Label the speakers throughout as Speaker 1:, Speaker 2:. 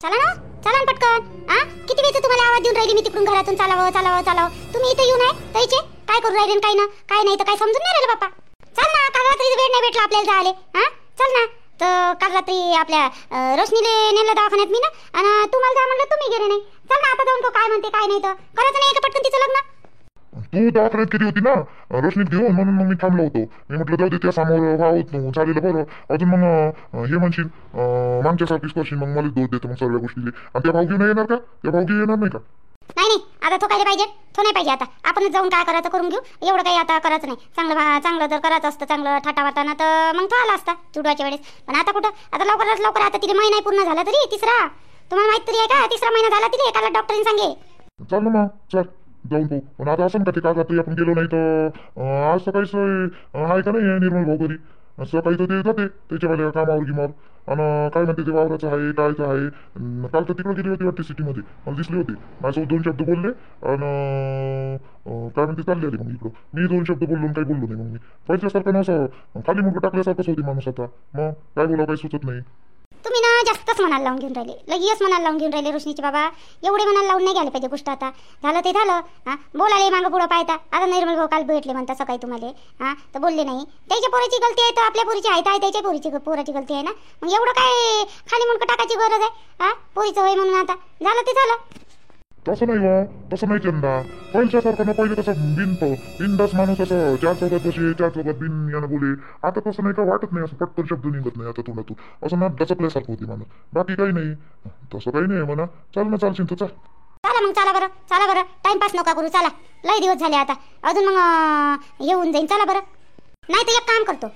Speaker 1: चला ना, चला ना पटकन. किती वेळचं तुम्हाला आवाज देऊन राहिली मी तिकडून घरातून, चालावं चालावं चालावं. तुम्ही इथे येऊन आहे तैचे काय करू राहिले काय ना काय नाही तर काय समजून नाही राहिलं बाप्पा. चल ना, काल रात्री वेळ नाही भेटला आपल्याला जायले. चल ना. तर काल रात्री आपल्या रोशनीले नेलं दवाखान्यात मी ना, आणि तुम्हाला जा म्हणलं तुम्ही गेले नाही. चल ना आता जाऊन तो काय म्हणते काय नाही तर करायचं नाही का पटकन तिचं लग्न.
Speaker 2: तू दवाखान्यात केली होती ना रोशनीत घेऊन, म्हणून मग मी थांबलो होतो. मी म्हटलं जाऊ दे त्या समोर व्हावं चालेलं बरं. अजून मग हे म्हणशील मागच्यासारखीच करशील, मग मला दोष देतो मग सर्व गोष्टीले. आणि त्या भाऊजी नाही येणार का? त्या भाऊजी येणार नाही का?
Speaker 1: नाही नाही, आता तो काय पाहिजे तो नाही पाहिजे. आता आपणच जाऊन काय करायचं करून घेऊ. एवढं काही आता करायचं नाही. चांगलं चांगलं जर करायचं असतं चांगलं थाटावाटाना तर मग तो आला असता चुडवाच्या वेळेस. पण आता कुठं, आता लवकरात लवकर आता तिथे महिना पूर्ण झाला तरी तिसरा. तुम्हाला माहित तरी आहे का तिसरा महिना झाला तिथे एकाला डॉक्टरने सांगे.
Speaker 2: चल ना मग चल जाऊन पाहू. पण आता असं का ते काल रात्री आपण गेलो नाही तर आज सकाळीच आहे का नाही निर्मल भाऊ घरी? सकाळी तर ते जाते त्याच्यावाल्या कामावर गिमावर. आणि काय म्हणते ते वावराचं आहे कायचं आहे. काल तर तिकडे गेली होती वाटते सिटीमध्ये, मला दिसली होती. माझ्यासोबत 2 शब्द बोलले आणि काय म्हणते चालली आली मग इकडं. मी 2 शब्द बोललो काही बोललो नाही. मग मी पहिल्यासारखं ना असं खाली मुंडकं टाकल्यासारखंच होती माणूस आता. मग काय बोलावं काही सुचत नाही.
Speaker 1: तुम्ही ना जास्तच मनाला लावून घेऊन राहिले, लगेच मनाला लावून घेऊन राहिले रोशनीचे बाबा. एवढे मनाला लावून नाही घ्यायला पाहिजे गोष्ट. आता झालं ते झालं. बोलाले मागं पुढं पाहता. आता निर्मल भाऊ काल भेटले म्हणता सकाळी तुम्हाला, तर बोलले नाही. त्याच्या पोराची गलती आहे तर आपल्या पोरीची आहे त्याच्या पोराची गलती आहे ना. मग एवढं काय खाली मुंडकं टाकायची गरज आहे? पोरीचं होय म्हणून आता झालं ते झालं.
Speaker 2: तसं नाही वा, तसं नाही चंदा. पहिल्यासारखं ना पहिले कसं बिनदास माणूस असं 4 चौकात बसे 4 चौकात बिन यानं बोले. आता तसं नाही का, वाटत नाही असं पटकन शब्द निघत नाही आता तोंडातून. असं ना दचकल्यासारखं होती माणूस. बाकी काही नाही, तसं काही नाही म्हणा. चल ना चालशील तर चल.
Speaker 1: चला मग, चला बरं टाइमपास नका करू. चला लय दिवस झाले आता, अजून मग येऊन जाईन. चला बरं. नाही तर एक काम करतो,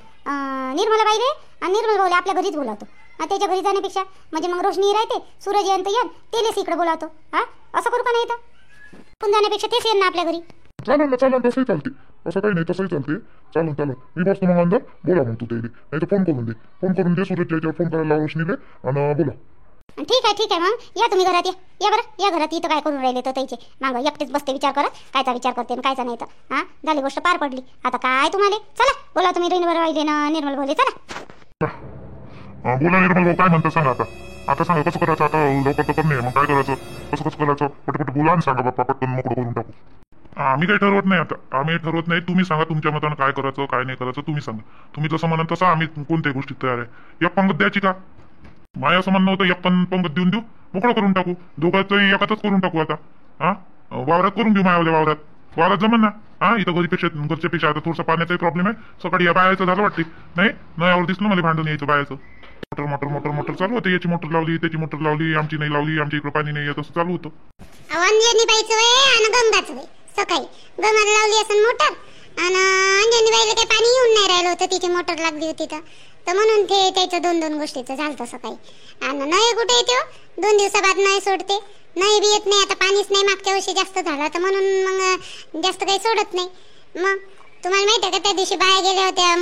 Speaker 1: निर्मला बाईले आणि निर्मल भाऊले आपल्या घरीच बोलावतो. त्याच्या घरी जाण्यापेक्षा म्हणजे मग रोशनी राहते, सूरज येईन तर येईन, तेलेच इकडे बोलावतो. असं करू का नाही तर? पण जाण्यापेक्षा तेच येईन ना आपल्या घरी.
Speaker 2: चालेल ना तसंही चालते. असं काही नाही, तसंही चालते. चालेल मी बसतो मग अंदर. बोला मग तू ते नाही तर फोन करून दे सूरजच्या याच्यावर फोन करायला रोशनीले आणि बोला.
Speaker 1: ठीक आहे मग या तुम्ही घरात. या बरं, या घरात. इथं काय करून राहिले तर त्याचे मागं एकटेच बसते विचार करत. कायचा विचार करते आणि कायचा नाही तर. झाली गोष्ट पार पडली. आता काय तुम्हाला. चला बोला तुम्ही निर्मल राहिले ना निर्मल भाऊले. चला
Speaker 2: बोला निर्मल भाऊ काय म्हणता सांगा आता सांगा कसं करायचं. आता लवकर तर करणे मग काय करायचं, कसं करायचं पटपट बोला आणि सांगा बाप्पा, पटकन मोकळं करून टाकू. आम्ही काही ठरवत नाही आता, आम्ही ठरवत नाही. तुम्ही सांगा तुमच्या मतानं काय करायचं काय नाही करायचं तुम्ही सांगा. तुम्ही जसं म्हणा तसं आम्ही कोणत्याही गोष्टीत तयार आहे. एक पंगत द्यायची का? माझ्या असं म्हणणं होतं, एक पंगत देऊन मोकळं करून टाकू. दोघांचंही एकातच करून टाकू आता. वावरात करून घेऊ. मायावल्या वावरात जमन ना. इथं घरच्यापेक्षा आता थोडसा पाण्याचाही प्रॉब्लेम आहे. सकाळी या बायाचं झालं वाटते नाही नयावर दिसलं मला भांडून यायचं बायाचं. मोटर चालू होते. याची मोटर लावली त्याची मोटर लावली, आमची नाही लावली, आमच्या इकडे पाणी नाही येत, असं चालू होतं.
Speaker 1: अंजनी बाईचं वय आणि गंगाचं वय. सकाळी गंगाला लावली असेल मोटर आणि अंजनी बाईला काही पाणी येऊन नाही राहिलं होतं. तिची मोटर लागली होती तर म्हणून ते त्याचं 2 गोष्टीचं झालं सकाळी. आणि नय कुठे येते 2 दिवसाबाद नय सोडते. नाही बी येत नाही. आता पाणीच नाही, मागच्या वर्षी जास्त झालं तर म्हणून मग जास्त काही सोडत नाही. मग तुम्हाला माहिती आहे का त्या दिवशी बाया गेल्या होत्या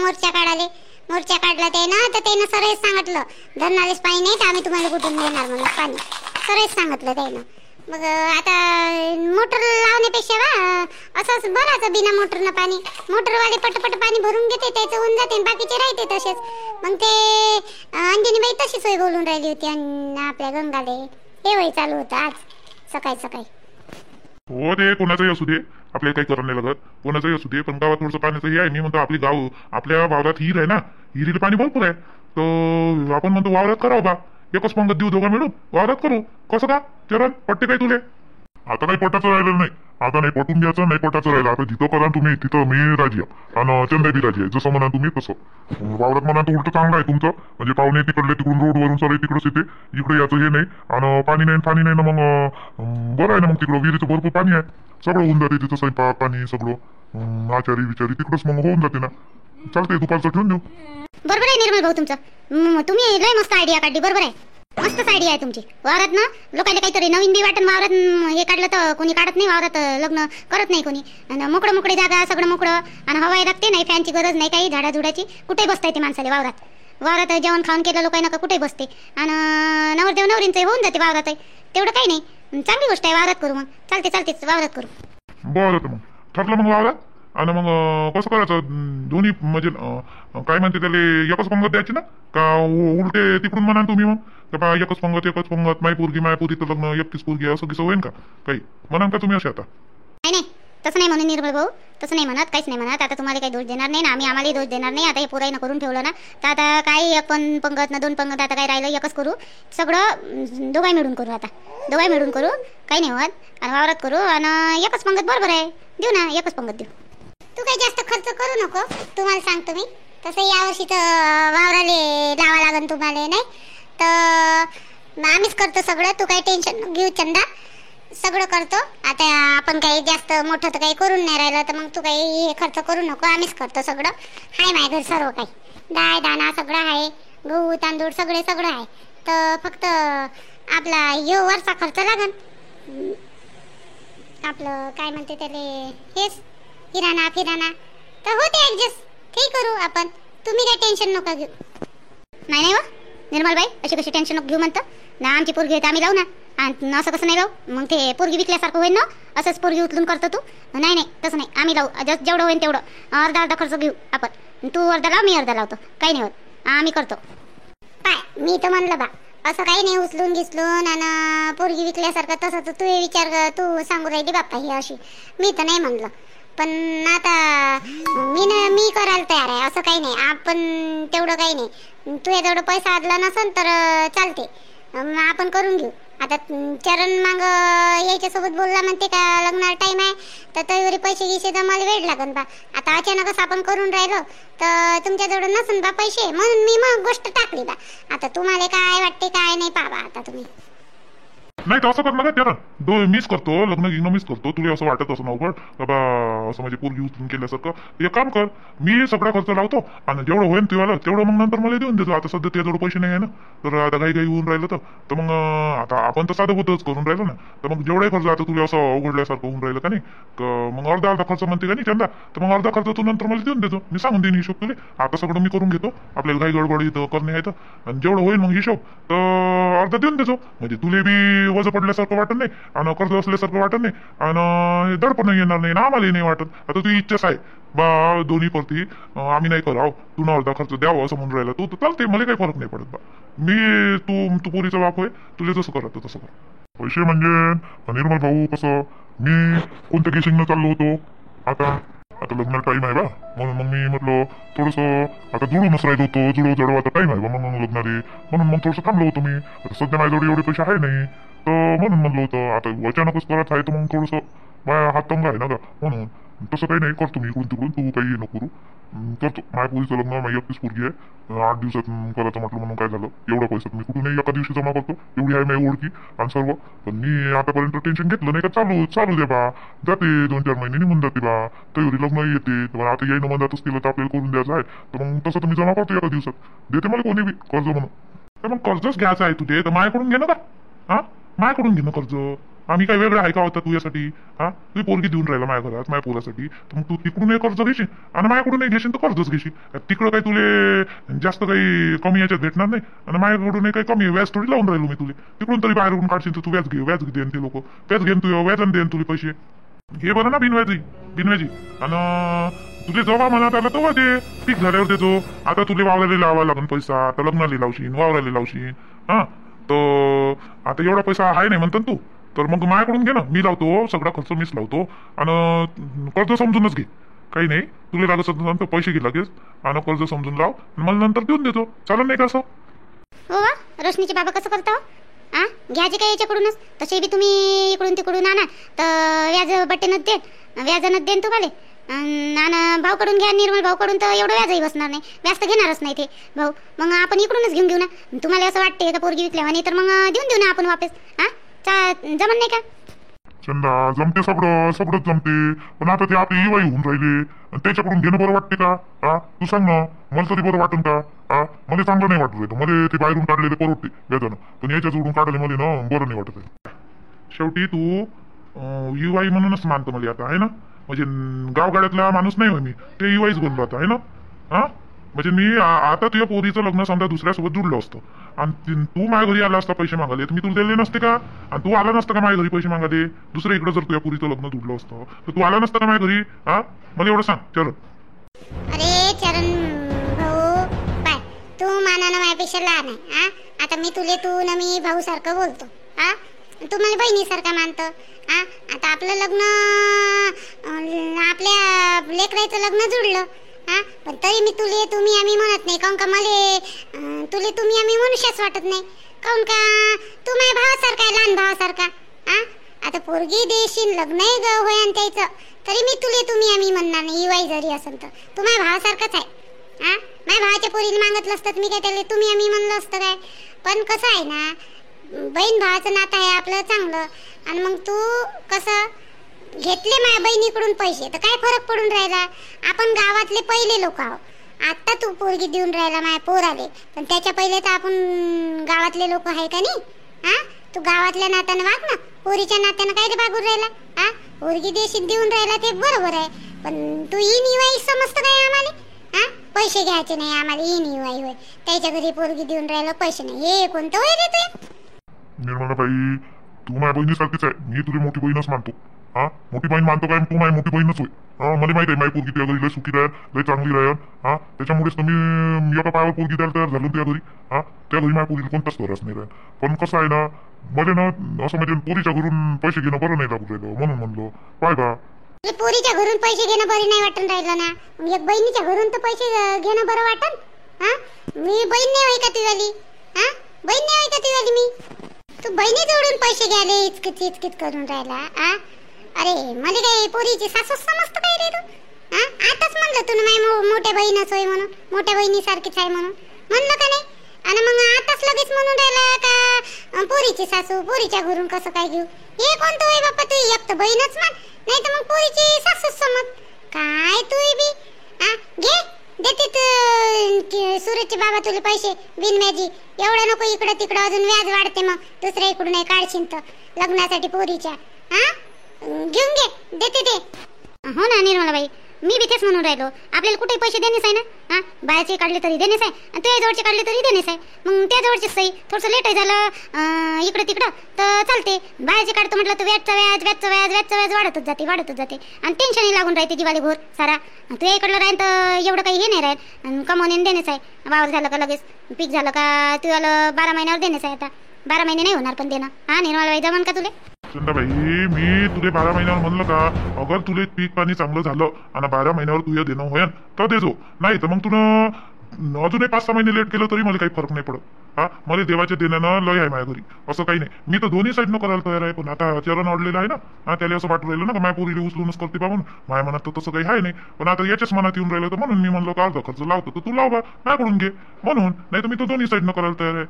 Speaker 1: मोर्चा काढला ते ना, तर त्यानं सरळ सांगितलं धरणारेच पाणी नाही तर आम्ही तुम्हाला कुठून देणार म्हणून पाणी. सरळ सांगितलं त्यानं. मग आता मोटर लावण्यापेक्षा असंच भरायचं बिना मोटरनं पाणी. मोटरवाले पटपट पाणी भरून घेते, त्याचं होऊन जाते, बाकीचे राहते तसेच. मग ते अंजनीबाई तशीच सोय बोलून राहिली होती आणि आपल्या गंगाले हे वय चालू होतं आज सकाळी.
Speaker 2: हो ते कोणाचंही असू दे, आपल्याला काही करणं नाही लागत. कोणाचंही असू दे, पण गावात थोडंसं पाण्याचं हे आहे. मी म्हणतो आपली गाव आपल्या वावरात हिर आहे ना, हिरीला पाणी भरपूर आहे. तर आपण म्हणतो वावरात करावं बा, एकच पंगत देऊ दोघा मिळून वावरात करू. कसं का चरण पट्टे काय तुले? आता काही पटाचं राहिलं नाही. आता नाही पटून घ्यायचं, नाही पटाचं राहिलं. आता जिथं करा तुम्ही तिथं मी राजी आहे आणि चंदा बी राजी आहे. जसं म्हणा तुम्ही तसं. वावरात म्हणा तर उलट चांगलं आहे तुमचं. म्हणजे पाहुणे तिकडून रोडवरून सगळे तिकडंच येते. इकडे याचं हे नाही आणि पाणी नाही ना. मग बरं आहे ना. मग तिकडं विहिरीचं भरपूर पाणी आहे. सगळं होऊन जाते तिथं, स्वयंपाक पाणी सगळं आचारी विचारी तिकडंच मग होऊन जाते ना. चालते दुपारचं ठेवून देऊ.
Speaker 1: बरोबर आहे निर्मल भाऊ तुमचं. तुम्ही लय मस्त आयडिया काढली. बरोबर आहे, मस्तच आयडिया आहे तुमची. वावरात ना लोकांना काहीतरी नवीन बी वाटण. वावरात हे काढलं तर कोणी काढत नाही. वावरात लग्न करत नाही कोणी. आणि मोकळी जागा, सगळं मोकळं आणि हवा लागते. नाही फॅनची गरज नाही, काही झाडाझुडाची. कुठेही बसता येते माणसाला वावरात जेवण खाऊन केलं लोकांना का कुठेही बसते. आणि नवरदेव नवरींचं होऊन जाते वावरात. तेवढं काही नाही, चांगली गोष्ट आहे. वावरात करू मग. चालते वावरात करू.
Speaker 2: बरं तर मग ठरलं मग वावरात. आणि मग कसं करायचं दोन्ही म्हणजे काय म्हणते त्याला एकच पंगत द्यायची ना का उलटे तिकडून म्हणा तुम्ही मग का बा एकच पंगत माय पोरगी तर लग्न एकटीच पोरगी असं कसं होईन का काही म्हणाल का तुम्ही असे आता
Speaker 1: नाही नाही तसं नाही म्हणून निर्मळ भाऊ तसं नाही म्हणत काहीच नाही म्हणत आता तुम्हाला काही दोष देणार नाही ना आम्ही आम्हालाही दोष देणार नाही आता हे पुराईनं करून ठेवलं ना तर आता काय एक पण पंगत ना 2 पंगत आता काय राहिलं एकच करू सगळं दोघाही मिळून करू आता दोघाही मिळून करू काही नाही होत आणि वावरात करू आणि एकच पंगत बरोबर आहे देऊ ना एकच पंगत देऊ तू काही जास्त खर्च करू नको तुम्हाला सांगतो मी तसं यावर्षी तर वावराले लावा लागन तुम्हाला नाही तर आम्हीच करतो सगळं तू काही टेन्शन घेऊ चंदा सगळं करतो आता आपण काही जास्त मोठं तर काही करून नाही राहिलं तर मग तू काही हे खर्च करू नको आम्हीच करतो सगळं आहे माझ्या घर सर्व काही डाळ दाणा सगळं आहे गहू तांदूळ सगळं आहे तर फक्त आपला यो वरचा खर्च लागन आपलं काय म्हणते त्याले हेच किराणा फिराणा तर होते ऍडजस्ट ते करू आपण तुम्ही काही टेन्शन नका घेऊ नाही वा निर्मलबाई अशी कशी टेन्शन नको घेऊ म्हणतं ना आमची पोरगी होते आम्ही लावू ना आणि असं कसं नाही लावू मग ते पोरगी विकल्यासारखं होईल ना असंच पोरगी उचलून करतो तू नाही नाही तसं नाही आम्ही लावू जेवढं होईल तेवढं अर्धा खर्च घेऊ आपण तू अर्धा लाव मी अर्धा लावतो काही नाही होत आम्ही करतो पाय मी तर म्हणलं बा असं काही नाही उचलून घिसलून आणि पोरगी विकल्यासारखं तसं तर तू विचार तू सांगू राहिली बाप्पा ही अशी मी तर नाही म्हणलं पण आता मी करायला तयार आहे असं काही नाही आपण तेवढं काही नाही तू तेवढं पैसा आदला नसन तर चालते आपण करून घेऊ आता चरण मग याच्यासोबत बोलला म्हणते का लग्नाला टाइम आहे तर तरी पैसे गिसे तर मला वेळ लागन बा आता अचानकच आपण करून राहिलो तर तुमच्याजवळ नसन बा पैसे म्हणून मी मग गोष्ट टाकली बा आता तुम्हाला काय वाटते काय नाही पाबा आता तुम्ही
Speaker 2: नाही तर असं करणार त्याला मीच करतो लग्न गिग्न मीच करतो तुला असं वाटत असं नवघड बाबा असं म्हणजे पोरगी उचलून केल्यासारखं एक काम कर मी सगळा खर्च लावतो आणि जेवढं होईल तेव्हा तेवढं मग नंतर मला देऊन देतो आता सध्या त्याजवळ पैसे नाही आहे ना तर आता काही होऊन राहिलं तर मग आता आपण तर साधं होतच करून राहिलो ना तर मग जेवढाही खर्च आता तुला असं अवघडल्यासारखं होऊन राहिलं का नाही मग अर्धा खर्च म्हणते का नाही चंदा तर मग अर्धा खर्च तू नंतर मला देऊन देतो मी सांगून देईन हिशोब तुला आता सगळं मी करून घेतो आपल्याला काही गडबड इथं करणे आहे आणि जेवढं होईल मग हिशोब तर अर्धा देऊन देतो म्हणजे तुला बी वजन पडल्यासारखं वाटत नाही आणि कर्ज असल्यासारखं वाटत नाही आणि दडपण येणार नाही ना आम्हाला नाही वाटत आता तू इच्छाच आहे बा दोन्ही करते आम्ही नाही कराव तू ना अर्धा खर्च द्यावं असं म्हणून राहिला तू तर चालते मला काही फरक नाही पडत बा मी तू पोरीचा बाप होय तुला जसं करत तसं कर पैसे म्हणजे निर्मल भाऊ कसं मी कोणत्या केशिंगनं चाललो होतो आता लग्नाला टाईम आहे बा म्हणून मग मी म्हटलं थोडंसं आता जुळूनच राहिलो होतो जुळव आता टाईम आहे बा मग लग्नाले म्हणून मग थोडंसं थांबलो होतो मी आता सध्या माझ्याजवळ एवढे पैसे आहे नाही तर म्हणून म्हणलं होतं आता अचानकच करत आहे तर मग थोडंसं माझ्या हात तंग आहे ना का म्हणून तसं काही नाही करतो मी इकडून तिकडून तू काही नको करू करतो माझ्या पोरीचं लग्न माझी एकटीच पोरगी आहे 8 दिवसात करायचं म्हटलं म्हणून काय झालं एवढा पैसा मी कुठूनही एका दिवशी जमा करतो एवढी आहे माझी ओळखी आणि सर्व पण मी आतापर्यंत टेन्शन घेतलं नाही का चालू दे बा जाते 2-4 महिने निघून जाते बा तयारी लग्न येते तर आता येईन मधातच केलं तर आपल्याला करून द्यायचं आहे तर मग तसं तर मी जमा करतो एका दिवसात देते मला कोणी बी कर्ज म्हणून तर मग कर्जच घ्यायचं आहे तुझे तर माझ्याकडून घे ना का हा माझ्याकडून घे ना कर्ज आम्ही काही वेगळं आहे का होता तुझ्यासाठी हा तुझी पोरगी देऊन राहिला माझ्या घरात माझ्या पोरासाठी तर मग तू तिकडून कर्ज घेशील आणि माझ्याकडून घेशील तर कर्जच घेशील तिकडं काही तुले जास्त काही कमी याच्यात भेटणार नाही आणि माझ्याकडून काही कमी व्याज थोडी लावून राहिलो मी तुले तिकडून तरी बाहेरून काढशील तर तू व्याज देन ते लोक व्याज घेऊन तू व्याजाने देन तुला पैसे हे बरं ना बिनव्याजी आणि तुले जेव्हा मनात आला तेव्हा ते पीक झाल्यावर देतो आता तुला वावराला लावा लागून पैसा आता लग्नाला लावशील वावराला लावशील हा तर आता एवढा पैसा आहे नाही म्हणतात तू तर मग माझ्याकडून घे ना मी लावतो सगळा खर्च मीच लावतो आणि कर्ज समजूनच घे काही नाही तुला लागत नंतर पैसे घे लागेल आणि कर्ज समजून लाव मला नंतर देऊन देतो चालेल नाही का असं
Speaker 1: हो वा रोशनीचे बाबा कसं करता हा घ्यायचे काय याच्याकडूनच तसे बी तुम्ही इकडून तिकडून आणा तर व्याज बट्टेनच देन व्याजानच देन तुम्हाला आणि भाऊकडून घ्या निर्मल भाऊकडून तर एवढं व्याजही बसणार नाही व्याज तर घेणारच नाही ते भाऊ मग आपण इकडूनच घेऊन ना तुम्हाला असं वाटते का पोरगी विकल्यावानी तर मग देऊन देऊ ना आपण वापस हा जमन नाही का
Speaker 2: चंदा जमते सगळंच जमते पण आता ते आपली इवाई होऊन राहिले त्याच्याकडून घेणं बरं वाटते का हा तू सांग ना मला तरी बरं वाटन का हा मला चांगलं नाही वाटत राहिलं मला ते बाहेरून काढलेले परवडते व्याजानं पण याच्या जोडून काढले मला ना बरं नाही वाटत आहे शेवटी तू युवाई म्हणूनच मानतो मला आता आहे ना म्हणजे गावगाड्यातला माणूस नाही होय मी ते युवाईच बनलो आता आहे ना हा म्हणजे मी आता तुझ्या पोरीचं लग्न समजा दुसऱ्यासोबत जुडलं असतं आणि तू माझ्या घरी आला असता पैसे मागाले तर मी तुला दिले नसते का? आणि तू आला नसता का माझ्या घरी पैसे मागाले? दुसऱ्या इकडे जर तुझ्या पोरीचं लग्न जुडलं असतं तर तू आला नसता का माझ्या घरी? हा, मला एवढं सांग चरण.
Speaker 1: अरे चरण भाऊ, बाय, तू मानानं माझ्यापेक्षा लहान आहे. हा, आता मी तुले तू न मी भाऊ सारखं बोलतो. हा, तू मला बहिणीसारखं मानतो. हा, आता आपलं लग्न आपल्या लेकराचं लग्न जुडलं. हा, पण तरी मी तुले तुम्ही आम्ही म्हणत नाही. काऊन का मला तुले तुम्ही आम्ही मनुष्यच वाटत नाही. काऊन का तू माझ्या भावासारखा आहे, लहान भावासारखा. हा, आता पोरगी देशील लग्नही होय आणि त्याचं तरी मी तुले तुम्ही आम्ही म्हणणार नाही. इवाई जरी असेल तर तू माझ्या भावासारखाच आहे. हा, माझ्या भावाच्या पोरीने मागितलं असतं मी काय त्याला तुम्ही आम्ही म्हणलं असतं काय? पण कसं आहे ना, बहीण भावाचं नातं आहे आपलं चांगलं. आणि मग तू कसं घेतले माझ्या बहिणीकडून पैसे तर काय फरक पडून राहिला? आपण गावातले पहिले लोक आहोत. आता तू पोरगी देऊन राहिला माझ्या पोराले, पण त्याच्या पहिले तर आपण गावातले लोक आहे का नाही? हा, तू गावातल्या नात्यानं वाग ना, पोरीच्या नात्यानं काय वागून राहिला? हा, पोरगी देशील देऊन राहिला ते बरोबर आहे, पण तू ही निवाई समजतं काय आम्हाला? हा, पैसे घ्यायचे नाही आम्हाला, ही निवाई होय. त्याच्या घरी पोरगी देऊन राहिला पैसे नाही, हे कोणतं होय रे ते?
Speaker 2: निर्मलाबाई, तू माझ्या बहिणीसारखीच आहे. मी तुझी मोठी बहीणच मानतो. हा, मोठी बहीण मानतो काय? तू माझी मोठी बहीणच होय. मला माहिती आहे माझी पोरगी त्या घरी लय सुखी राहील, लय चांगली राहील. हा, त्याच्यामुळेच तर मी एका पायावर पोरगी द्यायला तयार झालो त्या घरी. हा, त्या घरी माझ्या पोरीला कोणताच त्रास नाही राहील. पण कसं आहे ना, मला ना असं म्हणजे पोरीच्या घरून पैसे घेणं बरं नाही लागू राहिलं, म्हणून म्हणलो पाय का
Speaker 1: पोरीच्या घरून पैसे घेणं बरं नाही वाटून राहिलं ना, मग एक बहिणीच्या घरून तर पैसे घेणं बरं वाटन. हा, मी बहीण नाही होय का तुझी? हा, बहीण नाही होय का तुझी मी? तू बहिणी जोडून पैसे घ्यायले इचकित इचकित करून राहिला. हा, अरे मला काय पोरीची सासू समजतं काय रे तू? हा, आताच म्हणलं तू माझी मोठ्या बहीणच होय म्हणून, मोठ्या बहिणीसारखीच आहे म्हणून म्हणलं का नाही? आणि मग आताच लगेच म्हणून राहिला का पोरीची सासू, पोरीच्या घरून कसं काय घेऊ? हे कोणतं होय बाप्पा? तू एक तर बहीणच मान, नाही तर मग पोरीची सासूच समज काय तू बी. हा, घे देते सूरजचे बाबा तुला पैसे बिनव्याजी. एवढं नको इकडं तिकडं, अजून व्याज वाढते मग दुसऱ्या इकडून नाही काढशील तर लग्नासाठी पोरीच्या. हा, घेऊन घे, देते ते. हो ना निर्मलाबाई, मी बी तेच म्हणून राहिलो, आपल्याला कुठे पैसे देणेच आहे ना. हा, बायाचे काढले तरी देणेच आहे आणि तुझ्या जवळचे काढले तरी देणेच आहे. मग त्या जवळचीच सही थोडंसं लेट झालं इकडं तिकडं तर चालते. बायाचे काढतो म्हटलं तर व्याजचं व्याज व्याजचं व्याज व्याजचं व्याज वाढतच जाते आणि टेन्शनही लागून राहते दिवाळी भोर सारा. तुझ्या इकडलं राहील तर एवढं काही हे नाही राहील आणि कमवणे देणेच आहे. वावर झालं का लगेच पीक झालं का तुला 12 महिन्यावर देणेच आहे. आता 12 महिने नाही होणार पण देणं. हा निर्मलाबाई, जमन का तुले?
Speaker 2: चंदाबाई, मी तुले 12 महिन्यावर म्हणलं का? अगर तुले पीक पाणी चांगलं झालं आणि 12 महिन्यावर तुझं देणं होईल तर देजो, नाही तर मग तुला अजूनही 5-6 महिने लेट केलं तरी मला काही फरक नाही पडत. हा, मला देवाच्या देण्यानं लय आहे माझ्या घरी, असं काही नाही. मी तर दोन्ही साईडनं करायला तयार आहे, पण आता चरण अडलेलं आहे ना. हा, त्याला असं वाटून राहिलं ना का माझ्या पोरीला उचलूनच करते बा म्हणून. माझ्या मनात तर तसं काही आहे नाही, पण आता याच्याच मनात येऊन राहिलं तर म्हणून मी म्हणलो का अर्धा खर्च लावतो तर तू लाव बा, माझ्याकडून घे म्हणून. नाही तर मी तर दोन्ही साईडनं करायला तयार आहे.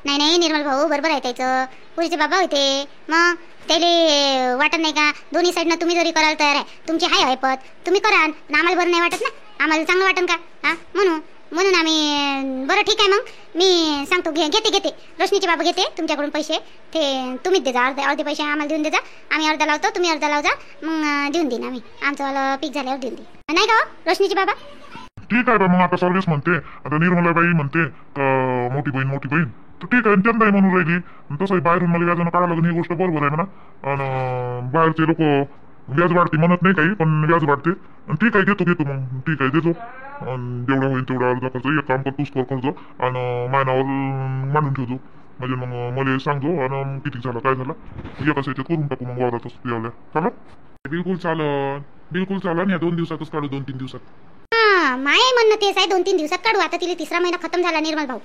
Speaker 1: नाही नाही निर्मल भाऊ, बरोबर आहे त्याचं. पुरीचे बाबा होते मग त्याला वाटत नाही का दोन्ही साईडनं तुम्ही जरी करायला तयार आहे, तुमची हाय ऐपत तुम्ही करा, आम्हाला बरं नाही वाटत ना, आम्हाला चांगलं वाटन का? हा, म्हणून आम्ही बरं ठीक आहे मग मी सांगतो. घेते रोशनीचे बाबा घेते तुमच्याकडून पैसे, ते तुम्हीच दे जा. अर्धे पैसे आम्हाला देऊन दे जा, आम्ही अर्धा लावतो तुम्ही अर्धा लाव जा, मग देऊन देईन आम्ही. आमचं पीक झाल्यावर देऊन देईन, नाही का रोशनीचे बाबा?
Speaker 2: ठीक आहे बा, मग आता सर्व्हिस म्हणते, आता निर्मलाबाई म्हणते मोठी बहीण तर ठीक आहे, त्यांनाही म्हणून राहिली. तसंही बाहेरून मला व्याजानं काढावं लागेल, ही गोष्ट बरोबर आहे म्हणा. आणि बाहेरचे लोक व्याज वाढते म्हणत नाही काही, पण व्याज वाढते. ठीक आहे, घेतो मग, ठीक आहे देतो. जेवढं होईल तेवढा अर्धा खर्च एक काम करतोच कर खर्च आणि माझ्या नावावर मांडून ठेवतो. म्हणजे मग मला सांगतो आणि किती झालं काय झालं एकाच याच्यात करून टाकू मग वावरातच द्यावल्या. चालेल? बिलकुल चालन. ह्या 2 दिवसातच काढू, 2-3 दिवसात.
Speaker 1: हा, माय म्हणणं तेच आहे, 2-3 दिवसात काढू. आता तिला 3रा महिना खतम झाला निर्मल भाऊ.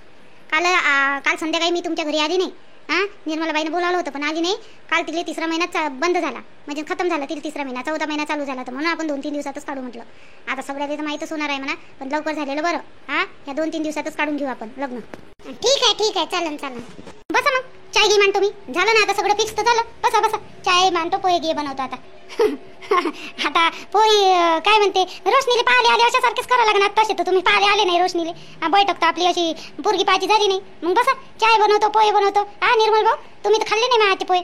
Speaker 1: काल संध्याकाळी मी तुमच्या घरी आली नाही. हा, निर्मलाबाईने बोलावलं होतं पण आली नाही. काल तिला 3रा महिना बंद झाला, म्हणजे खतम झाला. तिला 3रा महिना 14 महिना चालू झाला, तर म्हणून आपण 2-3 दिवसातच काढू म्हटलं. आता सगळ्याला तर माहीतच होणार आहे म्हणा, पण लवकर झालेलं बरं. हा, ह्या 2-3 दिवसातच काढून घेऊ आपण लग्न. ठीक आहे चालन. बसा मग, चाय घे मांडतो मी. झालं ना आता सगळं फिक्स तर झालं. बसा चाय मांडतो, पोहे घे बनवतो आता. आता पोळी काय म्हणते, रोशनीले पाहिले आले अशासारखेच करावं लागणार. तसे तर तुम्ही पाहिले आले नाही रोशनीले. बैठक तर आपली अशी पोरगी पाहायची झाली नाही. मग बसा, चाय बनवतो, पोहे बनवतो. हा निर्मल भाऊ, तुम्ही तर खाल्ले नाही माझे पोहे.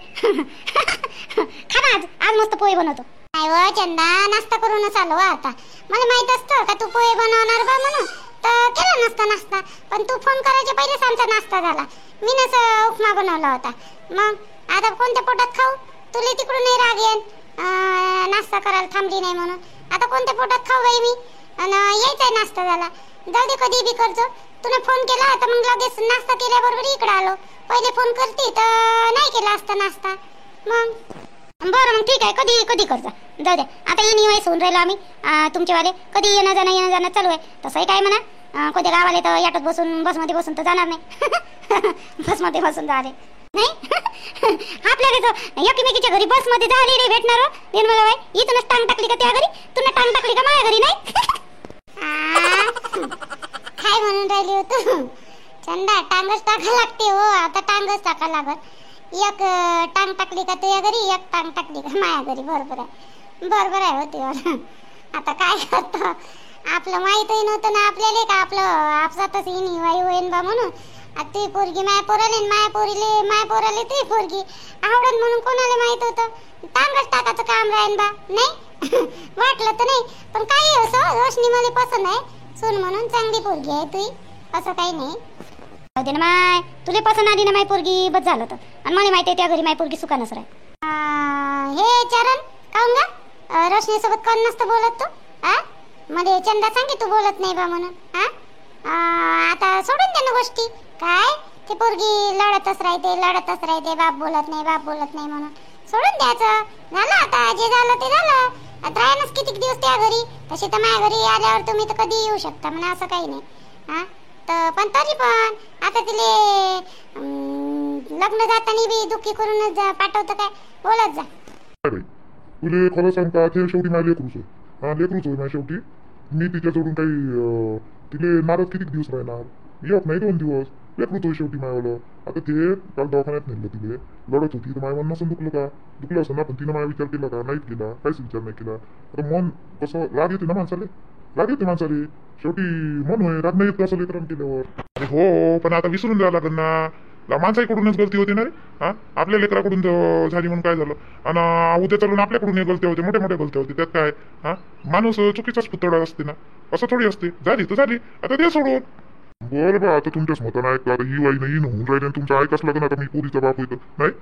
Speaker 1: खा ना, आज मस्त पोहे बनवतो. नाही व चंदा, नाश्ता करूनच आलो आता. मला माहित असतं का तू पोहे बनवणार बा म्हणून, तर केला नसता नाश्ता. पण तू फोन करायच्या पहिलेच आमचा नाश्ता झाला. मी उपमा बनवला होता. मग आता कोणत्या पोटात खाऊ? तुला तिकडून नाही राग येईन नाश्ता करायला थांबली नाही म्हणून. आता कोणत्या पोटात खाऊ बाई मी? आणि यायचा नाश्ता झाला. जाऊ दे, कधी बी करतो. तुला फोन केला तर मग लगेच नाश्ता केल्याबरोबर इकडे आलो. पहिले फोन करते तर नाही केला असता नाश्ता. मग बरं, मग ठीक आहे, कधी कधी करता. जाऊ द्या, आता येणी वाईस होऊन राहिलो आम्ही तुमचेवाले. कधी येणं जाणं चालू आहे. तसंही काय म्हणा, कोणत्या गावाले तर याटोत बसून बसमध्ये बसून तर जाणार नाही. बसमध्ये बसून जाणार नाही. आपल्याला तर एकमेकीच्या घरी बसमध्ये जायला नाही भेटणार हो निर्मला बाई. इथूनच टांग टाकली का त्या घरी? तुला टांग टाकली का माझ्या घरी? नाही. काय म्हणून राहिली हो तू? चंदा, टांगच टाका लागते हो. आता टांगच टाका लागत. एक टांग टाकली का तुझ्या घरी, एक टांग टाकली का माझ्या घरी. बरोबर आहे, बरोबर आहे होती. आता काय करतो, आपलं माहीतही नव्हतं ना आपल्याला का आपलं आपसातच येईन वाई होईन बा म्हणून. आता ती पोरगी माया पोराले, माया पोराले ती पोरगी आवडत म्हणून कोणाला माहित होतं? टांगच टाकायचं काम राहीन बा. नाही वाटलं तर नाही. पण काही असं रोशनी मला पसंत आहे सून म्हणून. चांगली पोरगी आहे तुझी, असं काही नाही. दे ना माय, तुला पसंत आली ना माय पोरगी, बस झालं तर. आणि मला माहिती आहे त्या घरी माय पोरगी सुखानच राय. हे चरण काऊन गा रोशनी सोबत कोण नसतं बोलत तू? मध्ये चंदा सांगे तू बोलत नाही बा म्हणून. आता सोडून दे ना गोष्टी. काय ती पोरगी लढतच राहते, बाप बोलत नाही म्हणून. सोडून द्यायचं. झालं आता, जे झालं ते झालं. आता राहणच किती दिवस त्या घरी. तशी तर माझ्या घरी आल्यावर तुम्ही तर कधी येऊ शकता म्हणा, असं काही नाही. तर पण तरी पण आता तिले लग्न जाताना बी दुःखी करूनच पाठवतं काय? बोलत जा.
Speaker 2: तुले खरं सांगता, ते शेवटी माझ्या लेकरूच होय. माझ्या शेवटी मी तिच्या सोडून काही तिले नाराज किती दिवस राहणार? एक नाही 2 दिवस. लेकरूच होय शेवटी मायवालं. आता ते काल दवाखान्यात नेलं, तिले लढत होती तर माय मन नसून दुखलं का? दुखलं असं ना, पण तिनं माझा विचार केला का? नाहीच केला, काहीच विचार नाही केला. आता मन कसं राग येते ना माणसाले. शेवटी मन होय, राग नाही येत असं लेकरान केल्यावर. हो, पण आता विसरून जावं लागेल ना. माणसाकडूनच गलती होती ना रे. आपल्या लेकराकडून झाली म्हणून काय झालं? आणि उद्या चालून आपल्याकडून गलती होते, मोठ्या गलत्या होते. त्यात काय? माणूस चुकीचाच पुतळा असते ना, असं थोडी असते. झाली तर झाली, आता ते सोडून. बरं बा, आता तुमच्याच मतानं ऐकलं. आता ही वाई नाही होऊन राहिली, तुमचं ऐकाच लागेल. आता मी पोरीचा बाप होतो नाही.